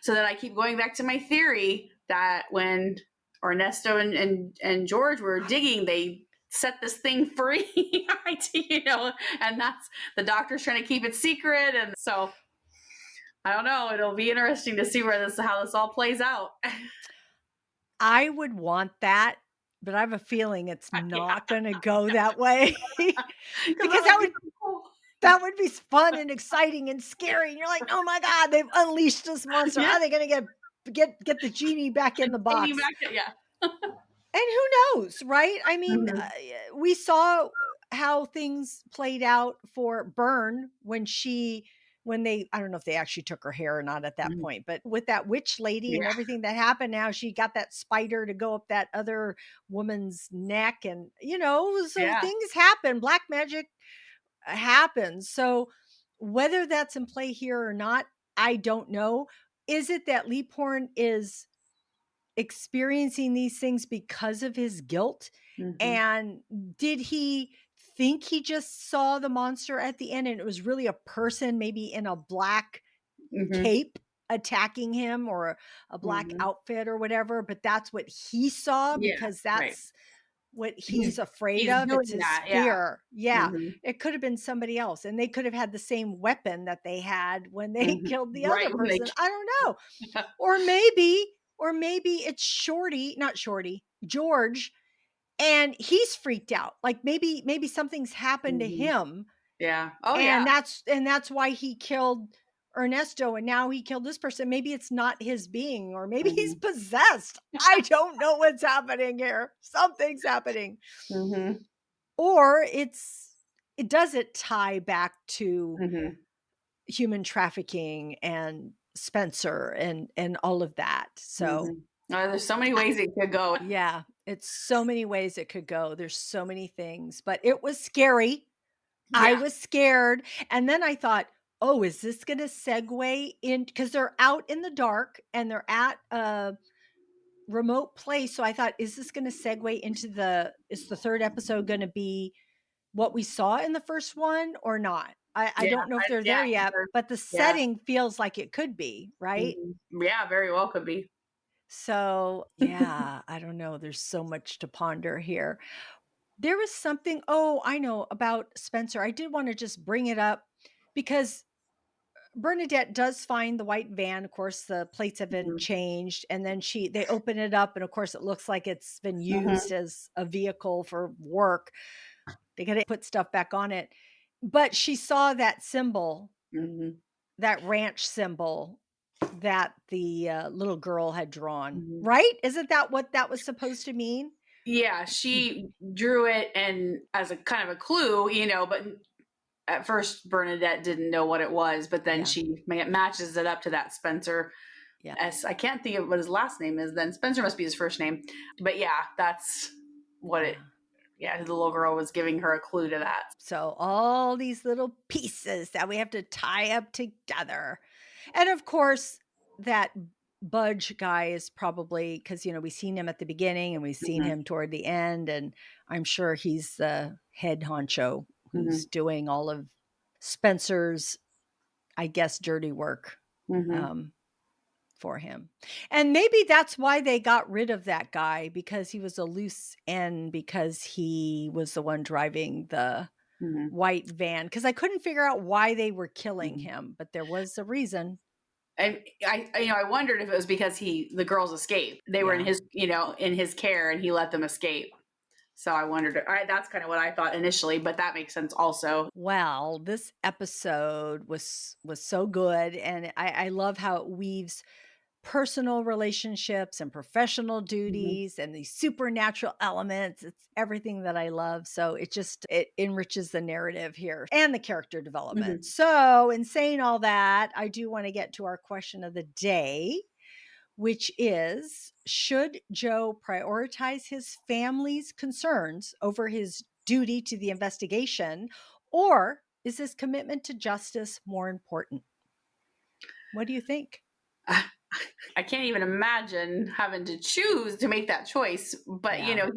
so then I keep going back to my theory that when Ernesto and George were digging, they set this thing free, and that's the doctor's trying to keep it secret, and so I don't know. It'll be interesting to see how this all plays out. I would want that, but I have a feeling it's Yeah, not gonna go that way because because that would be so cool. that would be fun and exciting and scary, and you're like, "Oh my god, they've unleashed this monster. Yeah, How are they gonna get the genie back in the dating box?" back to yeah. And who knows, right? I mean, Mhm. we saw how things played out for Bern when they I don't know if they actually took her hair or not at that Mhm. point, but with that witch lady and Yeah, everything that happened, now she got that spider to go up that other woman's neck, and so yeah. things happen. Black magic happens. So whether that's in play here or not, I don't know. Is it that Leaphorn is experiencing these things because of his guilt? Mhm. And did he think he just saw the monster at the end and it was really a person, maybe in a black Mhm. cape, attacking him, or a black Mhm. outfit or whatever? But that's what he saw Yeah, because right. that's what he's He's afraid he's of. It's doing his that, yeah. fear. Yeah. Mhm. It could have been somebody else, and they could have had the same weapon that they had when they Mhm. killed the other Right when they person. I don't know. yeah. Or maybe it's Shorty, not Shorty. George, and he's freaked out. Like maybe something's happened to Mhm. him, Yeah. Oh, and yeah. that's why he killed Ernesto, and now he killed this person. Maybe it's not his being, or maybe he's Mhm. possessed. I don't know what's happening here. Something's happening. Mhm. Or it doesn't tie back to Mhm. human trafficking and Spencer and all of that. So, Mhm. There's so many ways it could go. yeah, it's so many ways it could go. There's so many things, but it was scary. I Yeah. was scared, and then I thought, "Oh, is this gonna segue in?" Because 'cause they're out in the dark and they're at a remote place, so I thought, "Is this gonna segue into is the 3rd episode gonna be what we saw in the first one or not?" I Yeah. don't know if they're Yeah. there yet, Sure. but the Yeah. setting feels like it could be, right? Mhm. Yeah, very well could be. So, yeah, I don't know, there's so much to ponder here. There was something, oh, I know, about Spencer. I did wanna just bring it up because Bernadette does find the white van. Of course, the plates have been Mhm. changed, and then they open it up, and of course, it looks like it's been used Mhm. as a vehicle for work. They gotta put stuff back on it. But she saw that symbol, Mhm. that ranch symbol that the, little girl had drawn, Mhm. right? Isn't that what that was supposed to mean? Yeah, she drew it and as a kind of a clue, but at first Bernadette didn't know what it was, but then Yeah, she matches it up to that Spencer. yeah, S. I can't think of what his last name is. Then Spencer must be his first name. But yeah, that's what it. yeah. Yeah, the little girl was giving her a clue to that. So all these little pieces that we have to tie up together. And of course, that Budge guy is probably because, we've seen him at the beginning and we've seen Mhm. him toward the end. And I'm sure he's the head honcho who's Mhm. doing all of Spencer's, I guess, dirty work. Mhm. Um, for him. And maybe that's why they got rid of that guy, because he was a loose end, because he was the one driving the Mhm. white van, because I couldn't figure out why they were killing Mhm. him, but there was a reason. And I wondered if it was because the girls escaped. They were Yeah. in his care, and he let them escape. So I wondered. That's kind of what I thought initially, but that makes sense also. Well, this episode was so good, and I love how it weaves personal relationships and professional Mhm. duties and these supernatural elements. It's everything that I love. So it enriches the narrative here and the character development. Mhm. So, in saying all that, I do want to get to our question of the day, which is, should Joe prioritize his family's concerns over his duty to the investigation, or is his commitment to justice more important? What do you think? I can't even imagine having to choose to make that choice. But Yeah.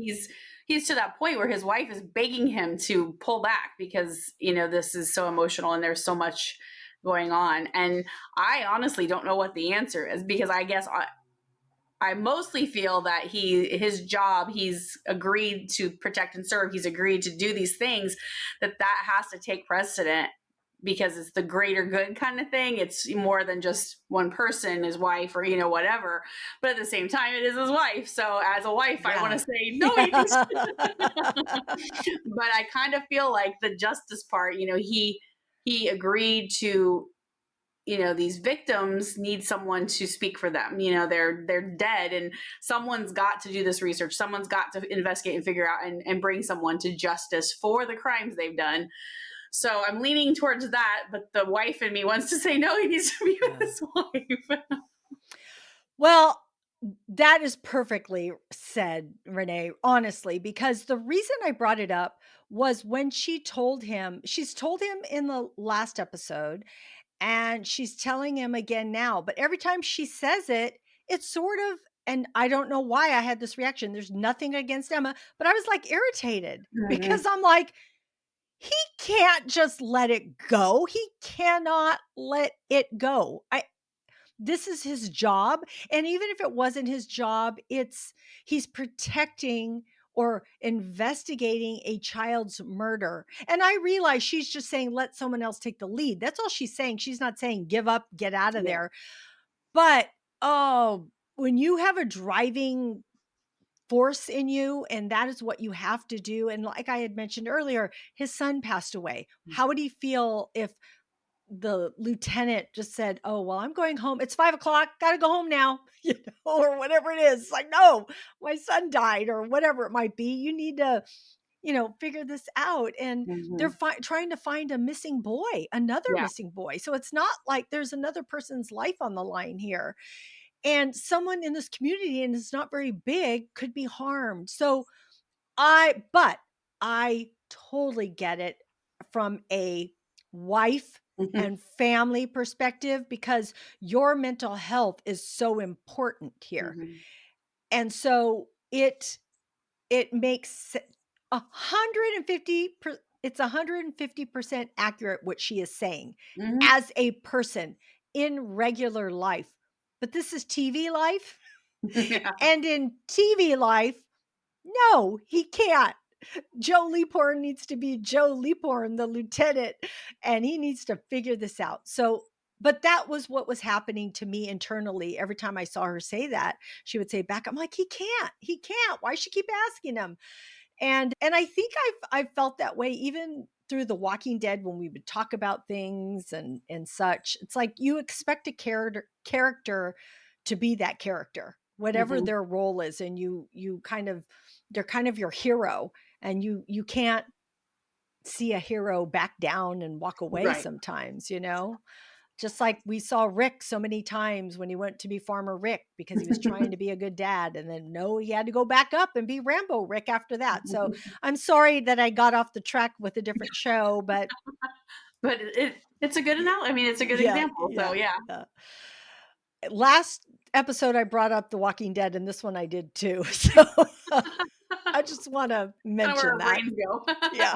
he's to that point where his wife is begging him to pull back because this is so emotional and there's so much going on. And I honestly don't know what the answer is because I guess I mostly feel that his job, he's agreed to protect and serve. He's agreed to do these things, that has to take precedent because it's the greater good kind of thing. It's more than just one person, his wife, or whatever. But at the same time, it is his wife. So as a wife, I want to Yeah. say no. He needs Yeah. but I kind of feel like the justice part. He agreed to these victims need someone to speak for them. They're dead, and someone's got to do this research, someone's got to investigate and figure out and bring someone to justice for the crimes they've done. So I'm leaning towards that, but the wife in me wants to say no, he needs to be with Yeah. his wife. Well, that is perfectly said, Renee, honestly, because the reason I brought it up was when she's told him in the last episode, and she's telling him again now, but every time she says it, it's sort of, and I don't know why I had this reaction. There's nothing against Emma, but I was like irritated Mhm. because I'm like, he can't just let it go. He cannot let it go. This is his job, and even if it wasn't his job, he's protecting or investigating a child's murder. And I realize she's just saying let someone else take the lead. That's all she's saying. She's not saying give up, get out of Yeah. there. But oh, when you have a driving force in you, and that is what you have to do. And like I had mentioned earlier, his son passed away. How would he feel if the lieutenant just said, "Oh, well, I'm going home. It's 5 o'clock. Got to go home now," or whatever it is. It's like, no, my son died, or whatever it might be. You need to, figure this out. And they're Mhm. trying to find a missing boy, another Yeah. missing boy. So it's not like there's another person's life on the line here. And someone in this community, and it's not very big, could be harmed. But I totally get it from a wife Mhm. and family perspective, because your mental health is so important here. Mhm. And so it makes 150% accurate what she is saying Mhm. as a person in regular life. But this is TV life. Yeah. And in TV life, no, he can't. Joe Leaphorn needs to be Joe Leaphorn, the lieutenant, and he needs to figure this out. So, but that was what was happening to me internally. Every time I saw her say that, she would say back, I'm like, he can't. Why she keep asking him? And I think I've felt that way even through The Walking Dead, when we would talk about things and such. It's like you expect a character to be that character, whatever Mhm. their role is, and you kind of, they're kind of your hero, and you can't see a hero back down and walk away Right. sometimes, just like we saw Rick so many times when he went to be Farmer Rick because he was trying to be a good dad. And then no, he had to go back up and be Rambo Rick after that. So I'm sorry that I got off the track with a different show, but But it's a good I mean, it's a good yeah, example. So yeah. yeah. uh, Last episode I brought up The Walking Dead, and this one I did too. So I just want to Kind of where mention our that. brains go. Yeah.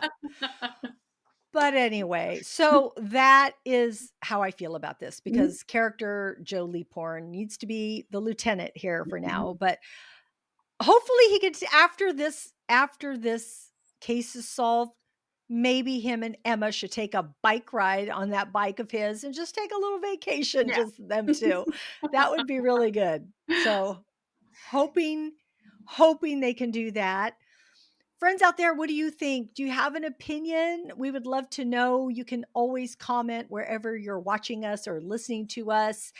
But anyway, so that is how I feel about this, Mhm. because character Joe Leaphorn needs to be the lieutenant here for now. But hopefully he gets, after this case is solved, maybe him and Emma should take a bike ride on that bike of his and just take a little vacation, Yeah. just them two. That would be really good. So hoping hoping they can do that. Friends out there, what do you think? Do you have an opinion? We would love to know. You can always comment wherever you're watching us or listening to us.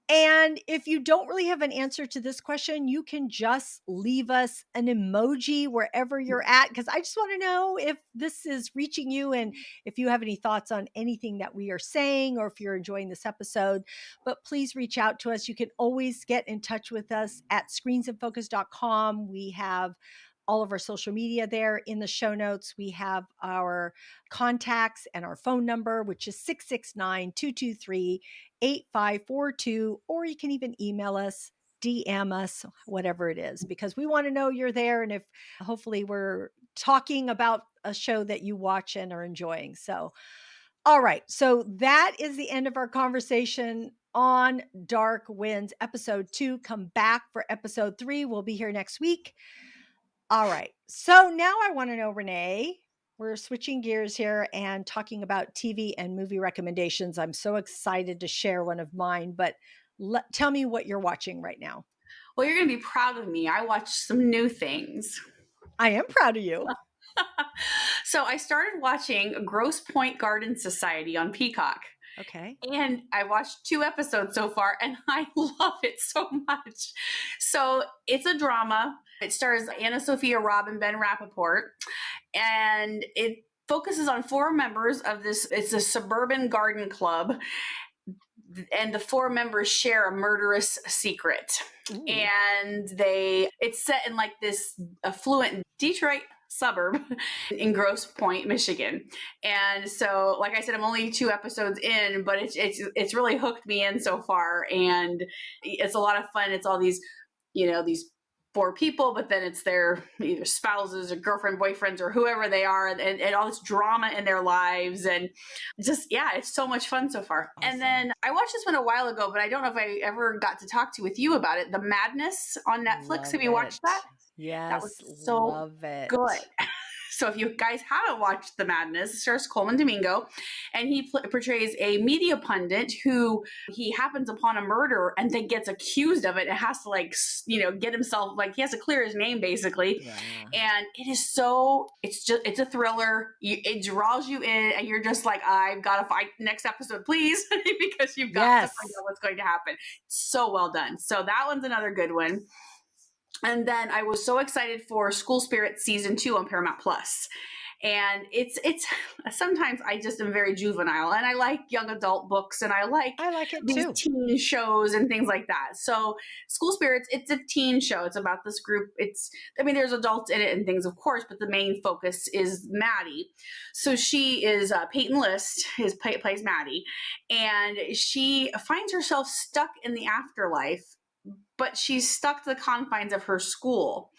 And if you don't really have an answer to this question, you can just leave us an emoji wherever you're at, because I just want to know if this is reaching you and if you have any thoughts on anything that we are saying, or if you're enjoying this episode. But please reach out to us. You can always get in touch with us at screensinfocus.com. We have all of our social media there. In the show notes, we have our contacts and our phone number, which is 669-223-8542. Or you can even email us, DM us, whatever it is, because we want to know you're there. And if hopefully we're talking about a show that you watch and are enjoying. So, all right. So that is the end of our conversation on Dark Winds episode 2. Come back for episode 3. We'll be here next week. All right. So now I want to know, Renee, we're switching gears here and talking about TV and movie recommendations. I'm so excited to share one of mine, but tell me what you're watching right now. Well, you're going to be proud of me. I watched some new things. I am proud of you. So I started watching Gross Point Garden Society on Peacock. Okay. And I watched 2 episodes so far and I love it so much. So it's a drama. It stars Anna Sophia Robb and Ben Rappaport. And it focuses on 4 members of this. It's a suburban garden club, and the 4 members share a murderous secret. Ooh. And it's set in like this affluent Detroit suburb in Grosse Pointe, Michigan. And so, like I said, I'm only 2 episodes in, but it's really hooked me in so far, and it's a lot of fun. It's all these 4 people, but then it's their either spouses or girlfriend, boyfriends, or whoever they are, and all this drama in their lives. And just, yeah, it's so much fun so far. And Awesome. then I watched this one a while ago, but I don't know if I ever got to talk to with you about it. The Madness on Netflix. Have Love you watched it. that? That was Yes. so Love it. good. So if you guys haven't watched The Madness, it stars Coleman Domingo, and he portrays a media pundit who he happens upon a murder and then gets accused of it and has to like get himself, like, he has to clear his name basically. Yeah. And it is it's a thriller. It draws you in and you're just like, I've got to fight next episode, please, because you've got to find Yes. out what's going to happen. So well done. So that one's another good one. And then I was so excited for School Spirit season 2 on Paramount Plus. And it's sometimes I just am very juvenile, and I like young adult books, and I like I like it these too. teen shows and things like that. So School Spirits, it's a teen show. It's about this group. There's adults in it and things, of course, but the main focus is Maddie. So she is Peyton List, plays Maddie, and she finds herself stuck in the afterlife, but she's stuck to the confines of her school.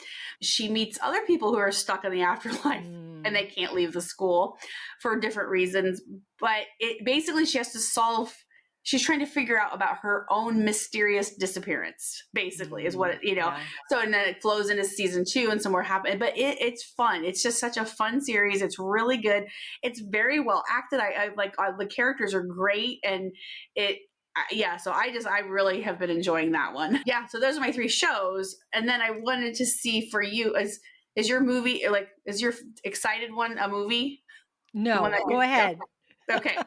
She meets other people who are stuck in the afterlife and they can't leave the school for different reasons. But it basically, she's trying to figure out about her own mysterious disappearance, basically, is what Yeah. So, and then it flows into season 2 and some more happen. But it's fun. It's just such a fun series. It's really good. It's very well acted. I like the characters are great, and so I really have been enjoying that one. Yeah, so those are my 3 shows, and then I wanted to see for you, is your movie, like, is your excited one a movie? The one No, that go you ahead. Okay.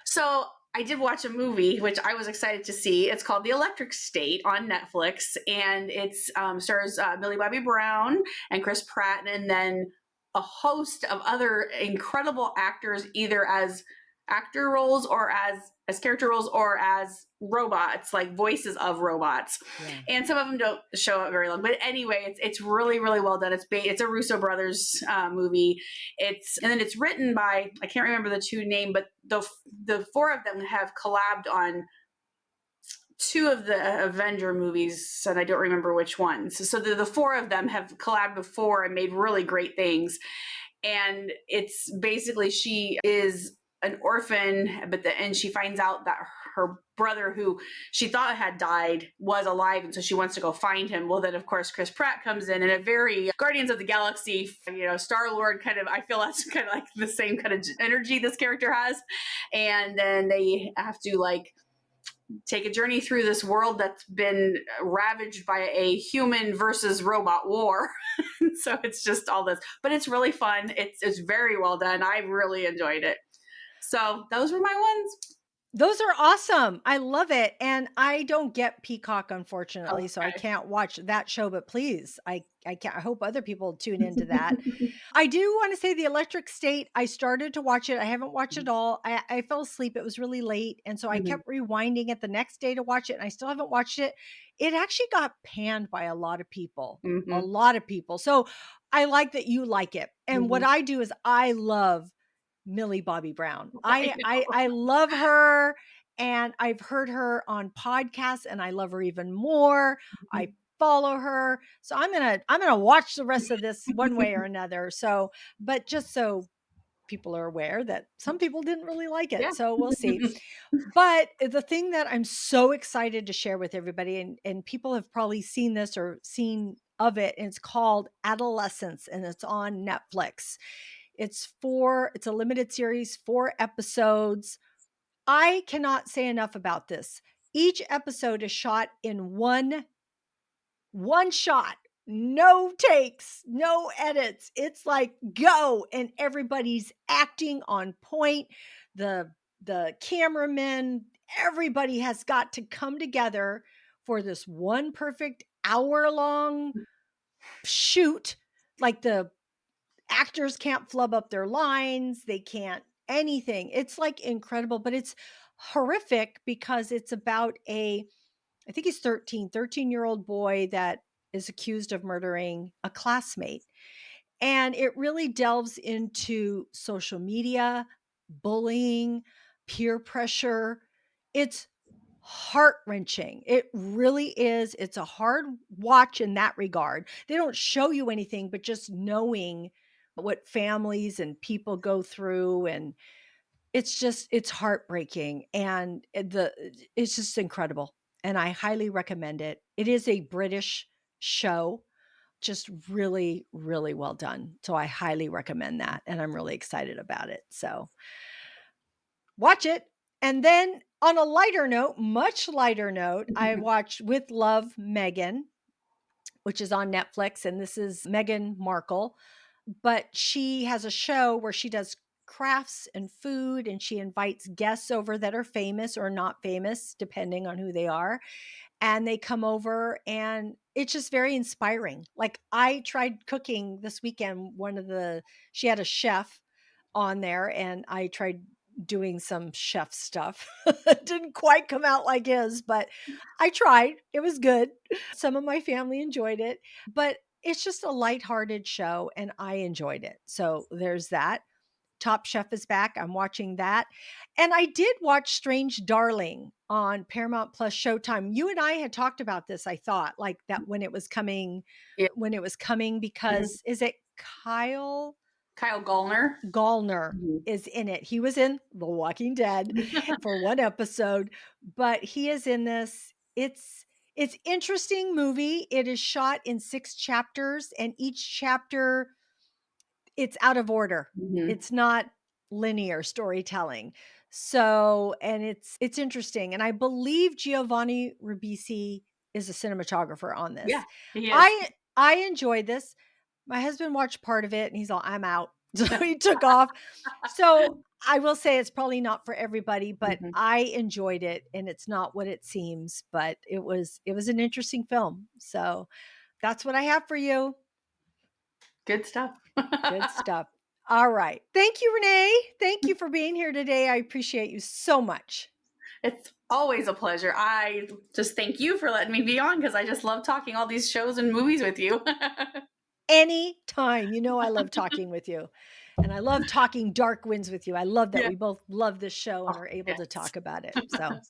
So I did watch a movie which I was excited to see. It's called The Electric State on Netflix, and it's stars Millie Bobby Brown and Chris Pratt, and then a host of other incredible actors, either as actor roles or as character roles or as robots, like voices of robots. Yeah. And some of them don't show up very long, but anyway, it's really really well done. It's a Russo brothers movie. And then it's written by, I can't remember the 2 name, but the 4 of them have collabed on 2 of the Avenger movies, and I don't remember which ones. So the 4 of them have collabed before and made really great things. And it's basically, she is an orphan, and she finds out that her brother, who she thought had died, was alive, and so she wants to go find him. Well, then of course Chris Pratt comes in a very Guardians of the Galaxy, Star Lord kind of. I feel that's kind of like the same kind of energy this character has, and then they have to like take a journey through this world that's been ravaged by a human versus robot war. So it's just all this, but it's really fun. It's very well done. I really enjoyed it. So those were my ones. Those are awesome. I love it, and I don't get Peacock, unfortunately, so I Okay. can't watch that show, but please, I can't I hope other people tune into that. I do wanna say The Electric State, I started to watch it, I haven't watched it all. I fell asleep, it was really late, and so I Mhm. kept rewinding it the next day to watch it, and I still haven't watched it. It actually got panned by a Mhm. lot of people, so I like that you like it, and what Mhm. I do is I love Millie Bobby Brown. I I love her, and I've heard her on podcasts, and I love her even more. I follow her. So I'm gonna watch the rest of this one way or know. another. So, but just so people are aware that some people didn't really like Yeah. it. So we'll see. But the thing that I'm so excited to share with everybody, and people have probably seen this or seen of it, and it's called Adolescence, and it's on Netflix. It's a limited series, 4 episodes. I cannot say enough about this. Each episode is shot in one shot, no takes, no edits. It's like go, and everybody's acting on point. The cameramen, everybody has got to come together for this one perfect hour long shoot. Like the actors can't flub up their lines, they can't anything. It's like incredible, but it's horrific because it's about I think he's 13-year-old boy that is accused of murdering a classmate. And it really delves into social media, bullying, peer pressure. It's heart-wrenching. It really is. It's a hard watch in that regard. They don't show you anything, but just knowing what families and people go through, and it's heartbreaking, and it's just incredible, and I highly recommend it. It is a British show, just really, really well done. So I highly recommend that, and I'm really excited about it. So watch it. And then on a lighter note, much lighter note, I watched With Love, Megan, which is on Netflix. And this is Meghan Markle, but she has a show where she does crafts and food, and she invites guests over that are famous or not famous, depending on who they are. And they come over, and it's just very inspiring. Like, I tried cooking this weekend. She had a chef on there, and I tried doing some chef stuff. It didn't quite come out like his, but I tried. It was good. Some of my family enjoyed it, but it's just a lighthearted show and I enjoyed it. So there's that. Top Chef is back. I'm watching that. And I did watch Strange Darling on Paramount Plus Showtime. You and I had talked about this, I thought, like that Yeah. when it was coming, Mhm. because is it Kyle Kyle Gallner. Gallner Mhm. is in it. He was in The Walking Dead for one episode, but he is in this. It's interesting movie. It is shot in 6 chapters, and each chapter, it's out of order. Mhm. It's not linear storytelling. So, and it's interesting, and I believe Giovanni Ribisi is a cinematographer on Yeah, this. he is. I enjoyed this. My husband watched part of it and he's all, "I'm out." So he took off. So, I will say it's probably not for everybody, but Mhm. I enjoyed it, and it's not what it seems, but it was an interesting film. So, that's what I have for you. Good stuff. Good stuff. All right. Thank you, Renee. Thank you for being here today. I appreciate you so much. It's always a pleasure. I just thank you for letting me be on because I just love talking all these shows and movies with you. Anytime. You know, I love talking with you, and I love talking Dark Winds with you. I love that Yeah. we both love this show and Oh, are able to yes. talk about it. So,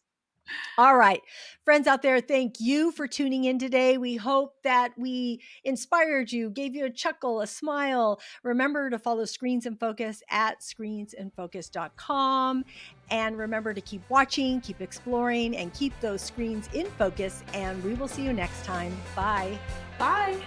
all right. Friends out there, thank you for tuning in today. We hope that we inspired you, gave you a chuckle, a smile. Remember to follow Screens in Focus at screensinfocus.com. And remember to keep watching, keep exploring, and keep those screens in focus. And we will see you next time. Bye. Bye.